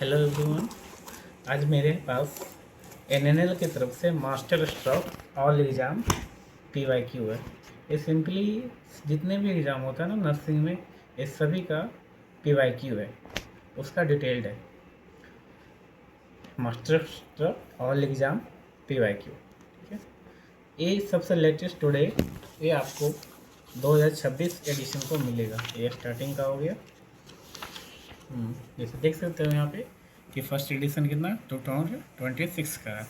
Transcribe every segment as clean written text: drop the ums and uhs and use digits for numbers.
Hello everyone. आज मेरे पास एनएनएल की तरफ से master stroke all exam PYQ है। ये सिंपली जितने भी एग्ज़ाम होता है ना नर्सिंग में, ये सभी का पीवाईक्यू है, उसका डिटेल्ड है। Master stroke all exam PYQ, ठीक है। ये सबसे लेटेस्ट टुडे, ये आपको 2026 एडिशन को मिलेगा। ये स्टार्टिंग का हो गया। जैसे देख सकते हो यहाँ पे कि फर्स्ट एडिशन कितना 2026 का है।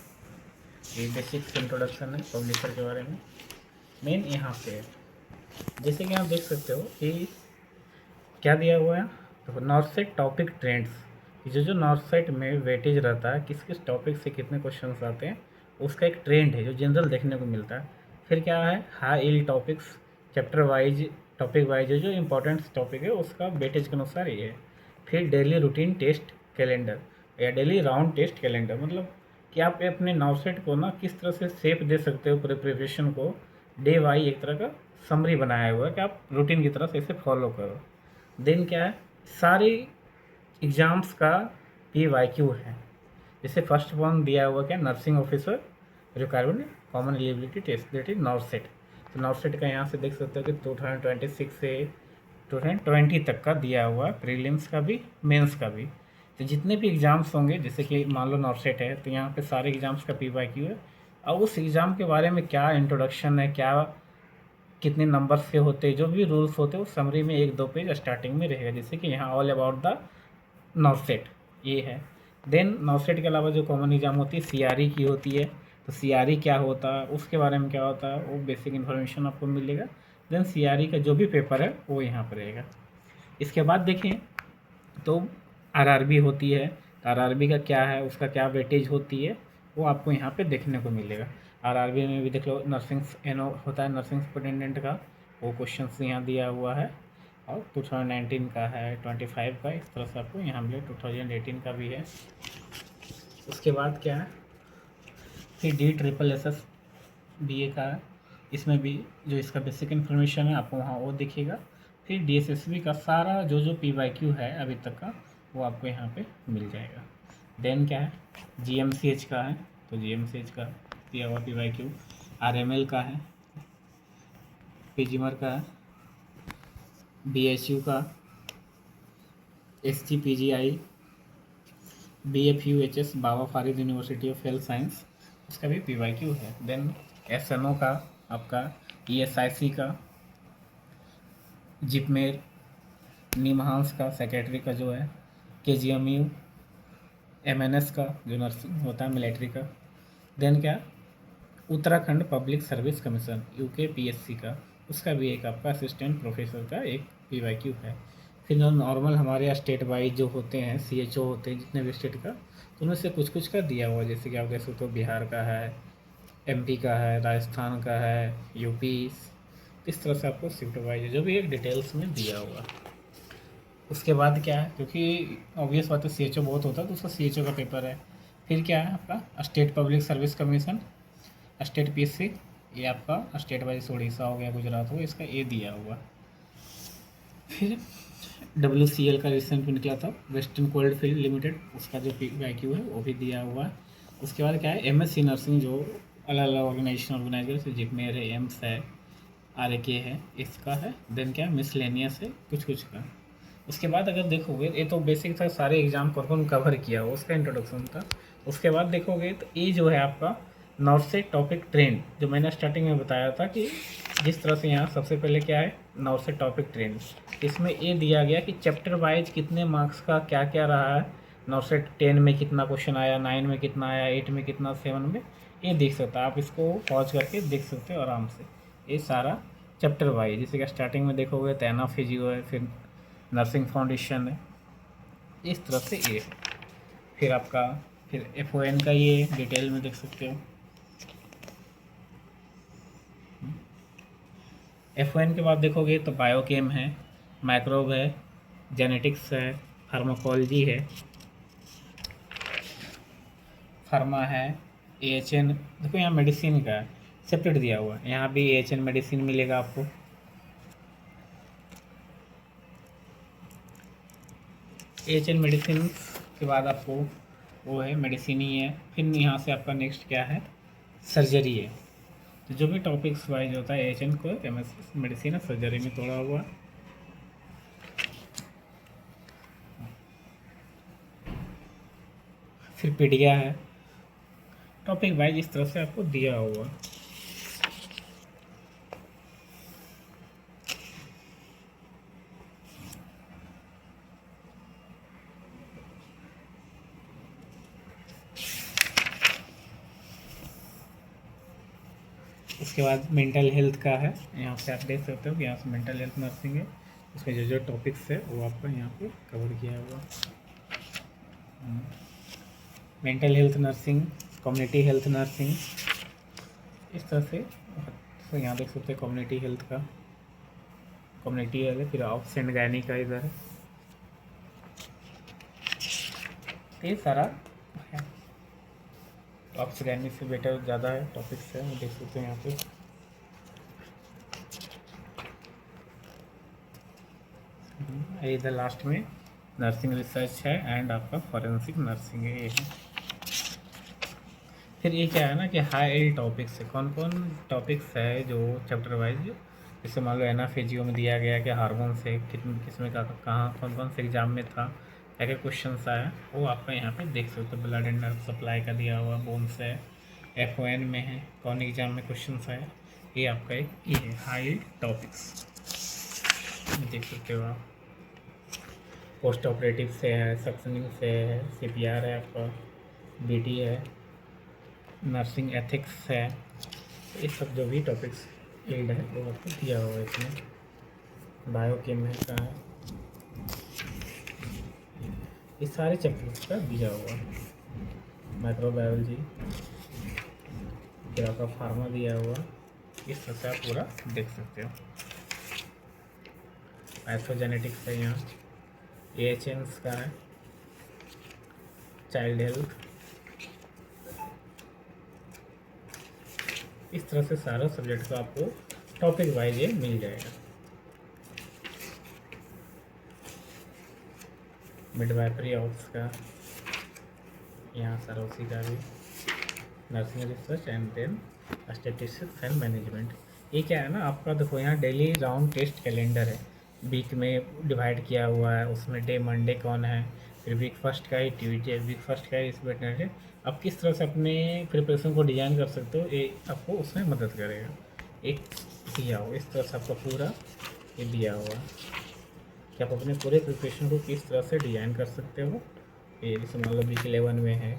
ये बेसिक इंट्रोडक्शन है पब्लिशर के बारे में। मेन यहाँ पे है, जैसे कि आप देख सकते हो कि क्या दिया हुआ है। तो नॉर्थ साइड टॉपिक ट्रेंड्स, जो नॉर्थ साइड में वेटेज रहता है, किस किस टॉपिक से कितने क्वेश्चन आते हैं, उसका एक ट्रेंड है जो जनरल देखने को मिलता है। फिर क्या है, high yield topics, chapter wise topic wise जो इंपॉर्टेंट टॉपिक है उसका वेटेज के अनुसार ये है। फिर डेली रूटीन टेस्ट कैलेंडर या डेली राउंड टेस्ट कैलेंडर, मतलब कि आप अपने नाउसेट को ना किस तरह से शेप दे सकते हो प्रिपरेशन को। डे वाई एक तरह का समरी बनाया हुआ है कि आप रूटीन की तरह से इसे फॉलो करो। देन क्या है, सारे एग्ज़ाम्स का पीवाईक्यू है। जैसे फर्स्ट वन दिया हुआ क्या, nursing officer requirement common eligibility test, that is north. तो नॉर्थ का यहाँ से देख सकते हो कि 2026 से 2020 तक का दिया हुआ है, प्रीलिम्स का भी मेंस का भी। तो जितने भी एग्ज़ाम्स होंगे, जैसे कि मान लो नॉर्थ है तो यहाँ पे सारे एग्ज़ाम्स का पीवाईक्यू है। और उस एग्ज़ाम के बारे में क्या इंट्रोडक्शन है, क्या कितने नंबर्स के होते हैं, जो भी रूल्स होते हैं, उस समरी में 1-2 पेज स्टार्टिंग में रहेगा। जैसे कि यहाँ ऑल अबाउट द नॉर्थ ये है। देन नॉर्थ के अलावा जो कॉमन एग्जाम होती है सीआरई की होती है। तो सीआरई क्या होता है, उसके बारे में क्या होता है, वो बेसिक इन्फॉर्मेशन आपको मिलेगा। देन सीआरई का जो भी पेपर है वो यहाँ पर रहेगा। इसके बाद देखें तो आरआरबी होती है। तो आरआरबी का क्या है, उसका क्या वेटेज होती है, वो आपको यहाँ पे देखने को मिलेगा। आरआरबी में भी देख लो, नर्सिंग एनो होता है, नर्सिंग सुपरिटेंडेंट का, वो क्वेश्चन यहाँ दिया हुआ है। और 2019 का है, 25 का, इस तरह से आपको यहाँ मिले। 2018 का भी है। उसके बाद क्या है, फिर DSSS BA का है। इसमें भी जो इसका बेसिक इन्फॉर्मेशन है आपको वहाँ वो दिखेगा। फिर DSSB का सारा जो PYQ है अभी तक का, वो आपको यहाँ पे मिल जाएगा। देन क्या है, GMCH का है, तो GMCH का दिया हुआ PYQ। RML का है, PGMR का है, BSU का, SGPGI, BFUHS Baba Farid university of health science, उसका भी PYQ है। देन SNO का आपका, ESIC का, जिपमेर, निमहांस का सेक्रेटरी का जो है, KGMU, MNS का जो नर्सिंग होता है मिलिट्री का। देन क्या, Uttarakhand public service commission UKPSC का, उसका भी एक आपका असिस्टेंट प्रोफेसर का एक PYQ है। फिर जो नॉर्मल हमारे यहाँ स्टेट वाइज जो होते हैं CHO होते हैं जितने भी स्टेट का, तो उनमें से कुछ कुछ का दिया हुआ। जैसे कि आप देख सकते हो बिहार का है, MP का है, राजस्थान का है, यूपी, इस तरह से आपको शिफ्ट वाइज जो भी एक डिटेल्स में दिया हुआ। उसके बाद क्या है, क्योंकि ऑब्वियस बात है CHO बहुत होता है, तो उसका CHO का पेपर है। फिर क्या है आपका state public service commission, state PSC, ये आपका स्टेट वाइज उड़ीसा हो गया, गुजरात हो गया, इसका ये दिया हुआ। फिर WCL का रिसेंट में निकला था, वेस्टर्न कोल्ड फील्ड लिमिटेड, उसका जो PYQ है वो भी दिया हुआ है। उसके बाद क्या है, MSc नर्सिंग जो अलग अलग ऑर्गेनाइजेशन ऑर्गेनाइज जैसे जिपमेर है, एम्स है, RK है, इसका है। देन क्या, मिसलेनियस है कुछ कुछ का। उसके बाद अगर देखोगे, ये तो बेसिक था, सारे एग्जाम कौन कवर किया हो उसका इंट्रोडक्शन था। उसके बाद देखोगे तो ये जो है आपका नॉर्थ से टॉपिक ट्रेंड, जो मैंने स्टार्टिंग में बताया था कि जिस तरह से यहाँ सबसे पहले क्या है, नॉर्थ से टॉपिक ट्रेंड, इसमें ये दिया गया कि चैप्टर वाइज कितने मार्क्स का क्या क्या रहा है। नॉर्थ से 10 में कितना क्वेश्चन आया, 9 में कितना आया, 8 में कितना, 7 में, ये देख सकता है आप, इसको पॉज करके देख सकते हो आराम से। ये सारा चैप्टर वाइज, जैसे कि स्टार्टिंग में देखोगे तो एना फिजियो है, फिर नर्सिंग फाउंडेशन है, इस तरह से ये। फिर आपका फिर FON का ये डिटेल में देख सकते हो। FON के बाद देखोगे तो बायोकेम है, माइक्रोब है, जेनेटिक्स है, फार्माकोलॉजी है, फार्मा है, AHN। देखो यहाँ मेडिसिन का सेपरेट दिया हुआ है, यहाँ भी AHN मेडिसिन मिलेगा आपको। AHN मेडिसिन उसके बाद आपको वो है मेडिसिन ही है। फिर यहाँ से आपका नेक्स्ट क्या है, सर्जरी है। तो जो भी टॉपिक्स वाइज होता है एच एन को एमएस मेडिसिन और सर्जरी में तोड़ा हुआ। फिर पीडिया है, टॉपिक वाइज इस तरह से आपको दिया हुआ। उसके बाद मेंटल हेल्थ का है, यहाँ से आप देख सकते हो कि यहाँ से मेंटल हेल्थ नर्सिंग है। उसमें जो जो टॉपिक्स है वो आपको यहाँ पे कवर किया हुआ। Mental health nursing, community health nursing, इस तरह से। तो यहाँ देख सकते हैं कम्युनिटी हेल्थ का, कम्युनिटी हेल्थ है। फिर ऑप्स एंड गायनी का इधर है, ये सारा है। ऑप्स गायनी से बेटर ज़्यादा है टॉपिक्स है, देख सकते हैं यहाँ पे। इधर लास्ट में नर्सिंग रिसर्च है एंड आपका फॉरेंसिक नर्सिंग है, ये है। फिर ये क्या है ना कि हाई टॉपिक्स है, कौन कौन टॉपिक्स है जो चैप्टर वाइज, जैसे मान लो एनाफेजियो में दिया गया कि हार्मोन से किसमें कहाँ कौन कौन से एग्जाम में था, क्या क्या क्वेश्चन आया, वो आपका यहाँ पे देख सकते हो। ब्लड एंड नर्व सप्लाई का दिया हुआ, बोन्स है, FON में है, कौन एग्जाम में क्वेश्चन आया, ये आपका एक ये है हाई टॉपिक्स, देख सकते हो आप। पोस्ट ऑपरेटिव से है, सक्शनिंग से है, CPR है आपका, BT है, नर्सिंग एथिक्स है। ये सब जो भी टॉपिक्स एड है वो आपको दिया हुआ है इसमें। बायोकेम का है, ये सारे चैप्टर्स का दिया हुआ है। माइक्रोबायोलॉजी, फिर आपका फार्मा दिया हुआ, इस तरह से आप पूरा देख सकते हो। पैथोजेनेटिक्स है यहाँ, AHNs का है, चाइल्ड हेल्थ, इस तरह से सारा सब्जेक्ट का आपको टॉपिक वाइज ये मिल जाएगा। मिडवाइफरी ऑप्स का यहाँ सारा उसी का भी, nursing research and then statistics and management. ये क्या है ना आपका, देखो यहाँ डेली राउंड टेस्ट कैलेंडर है, वीक में डिवाइड किया हुआ है। उसमें डे मंडे कौन है, फिर वीक फर्स्ट का ही ट्यूजडे, वीक फर्स्ट का ही इस वेटनेसडे। आप किस तरह से अपने प्रिपरेशन को डिज़ाइन कर सकते हो, ये आपको उसमें मदद करेगा। एक दिया हो इस तरह से आपका पूरा ये दिया हुआ कि आप अपने पूरे प्रिपरेशन को किस तरह से डिज़ाइन कर सकते हो। ये जैसे मान लो वीक 11 में है,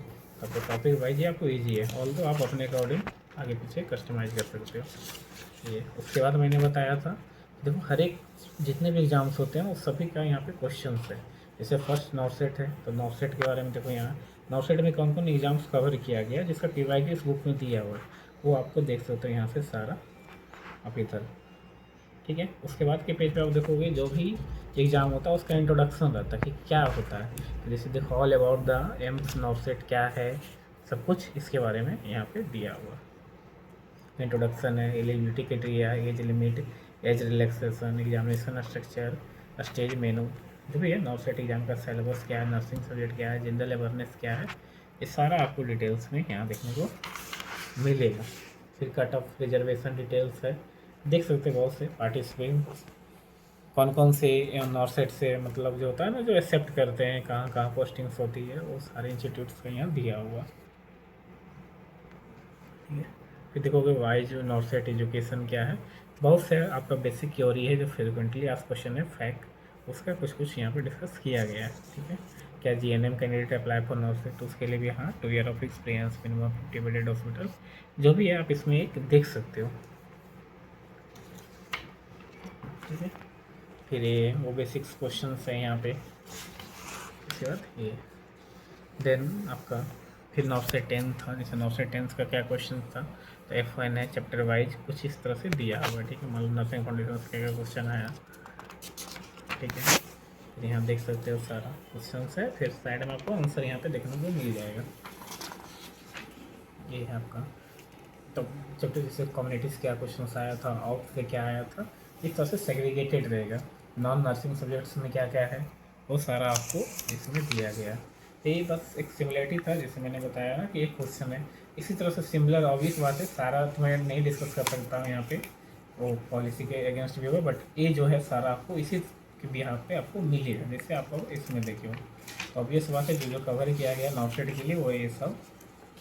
आपको टॉपिक वाइज ही आपको ईजी है, ऑल तो आप अपने अकॉर्डिंग आगे पीछे कस्टमाइज़ कर सकते हो। ये उसके बाद मैंने बताया था, देखो हर एक जितने भी एग्ज़ाम्स होते हैं वो सभी का यहाँ पे क्वेश्चंस है। जैसे फर्स्ट नॉर्सेट है, तो नॉर्सेट के बारे में देखो यहाँ नॉर्सेट में कौन कौन एग्ज़ाम्स कवर किया गया, जिसका PYQ इस बुक में दिया हुआ है, वो आपको देख सकते हो यहाँ से सारा आप इधर। ठीक है, उसके बाद के पेज पे आप देखोगे जो भी एग्ज़ाम होता है उसका इंट्रोडक्शन रहता है कि क्या होता है। तो जैसे देखो ऑल अबाउट द एम्स नॉर्सेट क्या है, सब कुछ इसके बारे में यहाँ पे दिया हुआ। इंट्रोडक्शन है, eligibility criteria, age limit, age relaxation, examination structure, stage मेनू, जो भी है नॉर्सेट एग्जाम का सिलेबस क्या है, नर्सिंग सब्जेक्ट क्या है, जनरल अवेयरनेस क्या है, ये सारा आपको डिटेल्स में यहाँ देखने को मिलेगा। फिर कट ऑफ रिजर्वेशन डिटेल्स है, देख सकते हैं बहुत से पार्टिसिपेंट कौन कौन से नॉर्सेट से मतलब जो होता है ना जो एक्सेप्ट करते हैं, कहाँ कहाँ पोस्टिंग्स होती है, वो सारे इंस्टीट्यूट्स का यहाँ दिया हुआ। ठीक है, फिर देखोगे वाइज नॉर्सेट एजुकेशन क्या है, बहुत से आपका बेसिक थ्योरी है जो फ्रिक्वेंटली आज क्वेश्चन है फैक्ट, उसका कुछ कुछ यहाँ पे डिस्कस किया गया है। ठीक है, क्या GNM candidate apply for nursing, तो उसके लिए भी हाँ 2 year of experience, minimum 50 bedded hospital, जो भी है आप इसमें एक देख सकते हो। ठीक है, फिर ये वो बेसिक्स क्वेश्चन है यहाँ पे। इसके बाद ये देन आपका फिर 9 से 10 था, जैसे 9 से 10 का क्या क्वेश्चन था, तो F1 है चैप्टर वाइज कुछ इस तरह से दिया हुआ। ठीक है, मतलब नर्सिंग फाउंडेशन का क्या क्वेश्चन आया। ठीक है, फिर यहाँ देख सकते हो सारा क्वेश्चन है, फिर साइड में आपको आंसर यहाँ पे देखने को मिल जाएगा। ये है आपका तो चैप्टर, जैसे कम्युनिटीज़ क्या क्वेश्चन आया था, आउट से क्या आया था, इस तरह से सेग्रीगेटेड रहेगा। नॉन नर्सिंग सब्जेक्ट्स में क्या क्या है वो सारा आपको इसमें दिया गया। तो ये बस एक सिमिलरिटी था, जैसे मैंने बताया ना कि एक क्वेश्चन है, इसी तरह से सिमिलर ऑब्वियस बात है, सारा तो मैं नहीं डिस्कस कर सकता हूँ यहाँ पे वो पॉलिसी के अगेंस्ट भी होगा, बट ये जो है सारा आपको इसी के बिहार पे आपको मिलेगा, जैसे आपको इसमें देखिए ऑब्वियस बात है, जो कवर किया गया नॉर्थ के लिए वो ये सब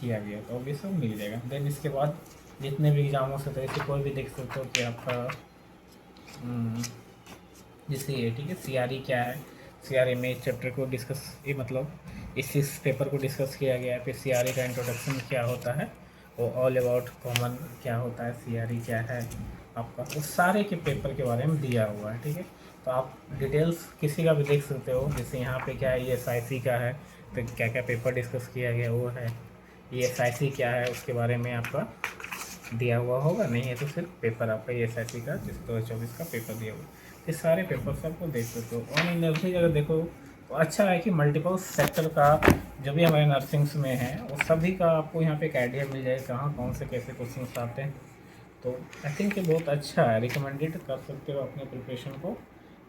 किया गया, तो ऑब्वियस सब मिल जाएगा। देन इसके बाद जितने भी एग्जामों से तो ऐसे कोई भी देख सकते हो कि आपका जैसे ये ठीक है CRE क्या है, CRE में इस चैप्टर को डिस्कस ये मतलब इस पेपर को डिस्कस किया गया है। फिर CRE का इंट्रोडक्शन क्या होता है, वो ऑल अबाउट कॉमन क्या होता है, CRE क्या है आपका, उस सारे के पेपर के बारे में दिया हुआ है। ठीक है, तो आप डिटेल्स किसी का भी देख सकते हो, जैसे यहाँ पे क्या है, ये SIC का है, तो क्या क्या पेपर डिस्कस किया गया वो है, ये SIC क्या है उसके बारे में आपका दिया हुआ होगा, नहीं है तो सिर्फ पेपर आपका ये SIC का जिस 2024 का पेपर दिया हुआ, ये सारे पेपर आपको देख सकते हो। और नर्सिंग अगर देखो तो अच्छा है कि मल्टीपल सेक्टर का जो भी हमारे नर्सिंग्स में है वो सभी का आपको यहाँ पे एक आइडिया मिल जाए कहाँ कौन से कैसे क्वेश्चन आते हैं, तो आई थिंक ये बहुत अच्छा है, रिकमेंडेड कर सकते हो, अपने प्रिपरेशन को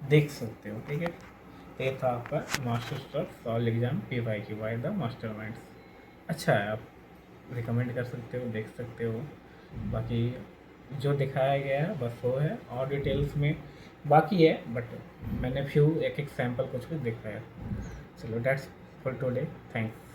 देख सकते हो। ठीक है, तो ये था आपका masters of soul exam PYQ by the master minds, अच्छा है, आप रिकमेंड कर सकते हो, देख सकते हो। बाकी जो दिखाया गया है बस वो है, और डिटेल्स में बाकी है, बट मैंने फ्यू एक एक सैम्पल कुछ कुछ दिखाया। चलो दैट्स फॉर टुडे, थैंक्स।